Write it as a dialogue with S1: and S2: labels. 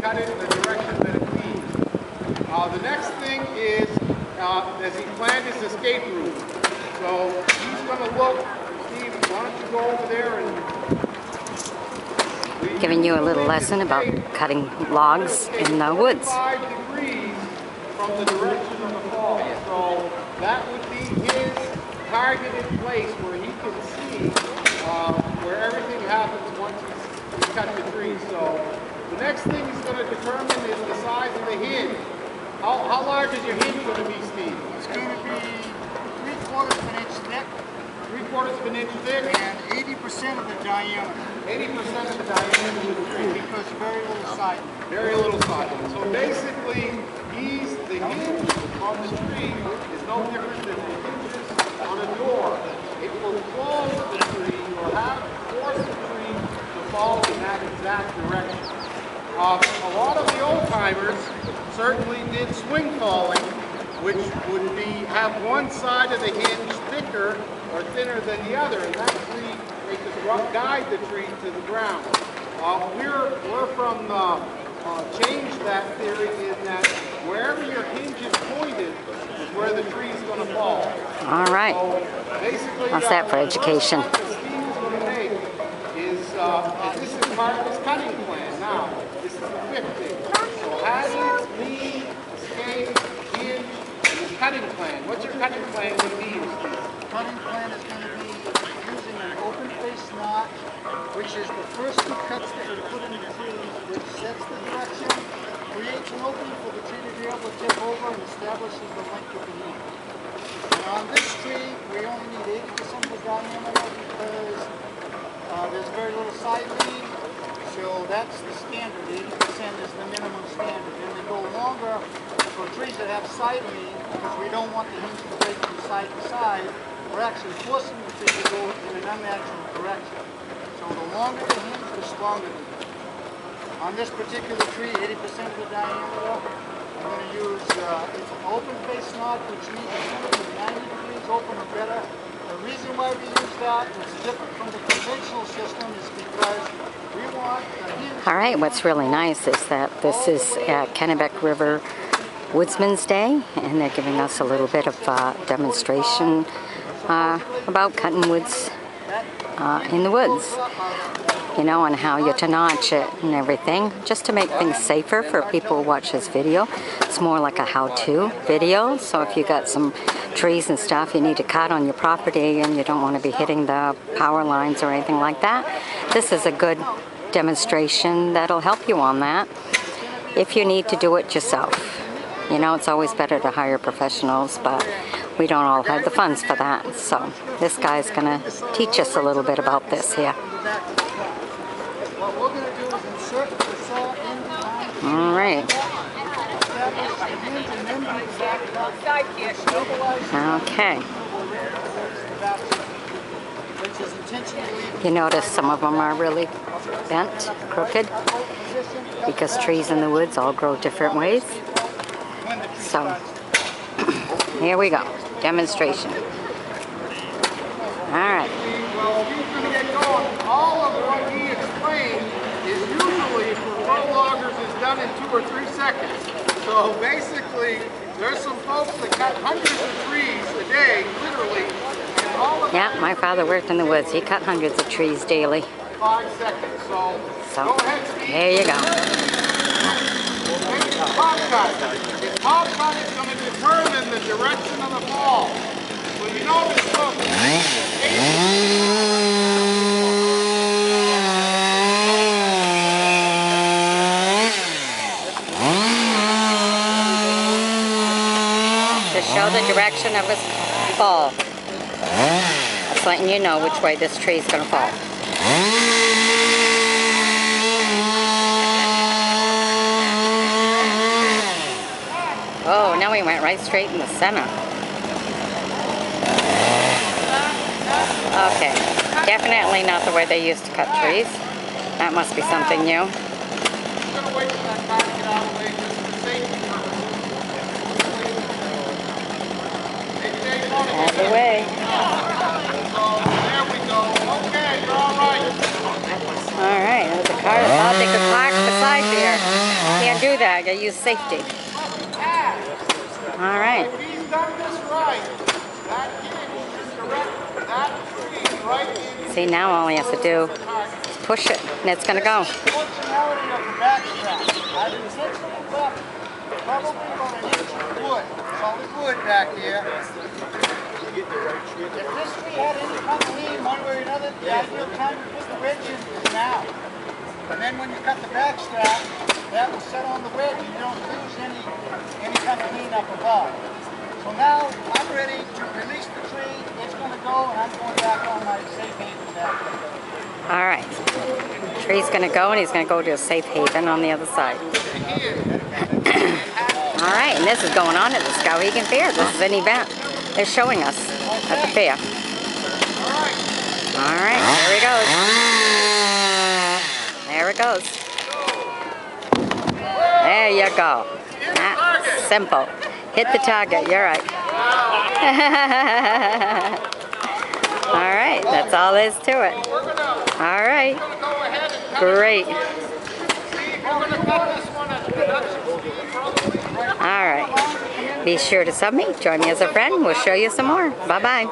S1: cut it in the direction that it needs. The next thing is, as he planned his escape route. So he's going to look. Steve, why don't you go over there and...
S2: Giving you a little lesson about cutting logs in the woods.
S1: 5 degrees from the direction of the fall. So that would be his targeted place where he can see where everything happens once he's cut the tree. So the next thing he's going to determine is the size of the hinge. How large is your hinge going to be, Steve?
S3: It's going to be 3/4 of an inch thick.
S1: 3/4 of an inch thick.
S3: And 80% of the diameter.
S1: 80% of the diameter of the tree.
S3: Because very little siding.
S1: Very little siding. So basically, the hinge on the tree is no different than the hinges on a door. It will close the tree or force the tree to fall in that exact direction. A lot of the old-timers certainly did swing falling, which would have one side of the hinge thicker or thinner than the other, and actually they could guide the tree to the ground. We're from change that theory in that wherever your hinge is pointed is where the tree is going to fall.
S2: All right.
S1: So basically,
S2: how's that for education?
S1: What Steve is going to make is this is part of his cutting plan. Now, this is the fifth thing. So hazards, lead, escape, hinge, and the cutting plan. What's your cutting plan going to be, Steve?
S3: Cutting plan is going to be using an open face knot, which is the first two cuts that we put in the tree, which sets the direction, creates an opening for the tree to be able to tip over and establishes the length of the leaf. And on this tree, we only need 80% of the diameter because there's very little side lead, so that's the standard. 80% is the minimum standard. And we go longer for trees that have side lead because we don't want the hinge to break from side to side. We're actually forcing the tree to go in an unnatural direction. So the longer the hinge, the stronger the hinge. On this particular tree, 80% of the diameter, I'm going to use it's an open face knot, which means it's going to be 90 degrees open or better. The reason why we use that is different from the conventional system is because we want the hinge...
S2: All right, what's really nice is that this is Kennebec River Woodsman's Day, and they're giving us a little bit of demonstration about cutting woods in the woods, you know, and how you're to notch it and everything, just to make things safer for people who watch this video. It's more like a how-to video, so if you got some trees and stuff you need to cut on your property and you don't want to be hitting the power lines or anything like that, this is a good demonstration that'll help you on that if you need to do it yourself. You know, it's always better to hire professionals, but we don't all have the funds for that. So this guy's going to teach us a little bit about this here. All right. Okay. You notice some of them are really bent, crooked, because trees in the woods all grow different ways. So, here we go. Demonstration. Alright.
S1: Well, he's going to get going. All of what he explained is usually for pro loggers is done in 2 or 3 seconds. So basically, there's some folks that cut hundreds of trees a day, literally. And all of
S2: yeah, my father worked in the woods. He cut hundreds of trees daily.
S1: 5 seconds. So go ahead, Steve.
S2: There you go.
S1: Top cut. His top cut is going to determine the direction of the fall. So you notice, look.
S2: To show the direction of his fall. That's letting you know which way this tree is going to fall. Oh, now he went right straight in the center. Okay, definitely not the way they used to cut trees. That must be something new. Out of the way.
S1: There we go. Okay, you're all right.
S2: All right, there's a car. I thought they could park beside there. do that. I gotta use safety. All right.
S1: If he's done this right, that hinge should direct that tree right into
S2: See, now all he has to do is push it, and it's gonna go.
S3: Functionality of the backstrap. I've intentionally left probably about an inch of wood, solid wood back here. If this tree had any kind of lean one way or another, the ideal time to put the wedge in is now. And then when you cut the backstrap, that will set on the wedge and you don't lose any kind of lean up above. So now I'm ready to release the tree. It's going to go and I'm going back on my safe haven back there.
S2: All right. Tree's gonna go, and he's gonna go to a safe haven on the other side. All right, and this is going on at the Skowhegan Fair. This is an event they're showing us at the fair. All right, here he goes. There it goes. There you go. That's simple. Hit the target. You're right. All right, that's all there is to it. All right. Great. All right. Be sure to sub me. Join me as a friend. We'll show you some more. Bye-bye.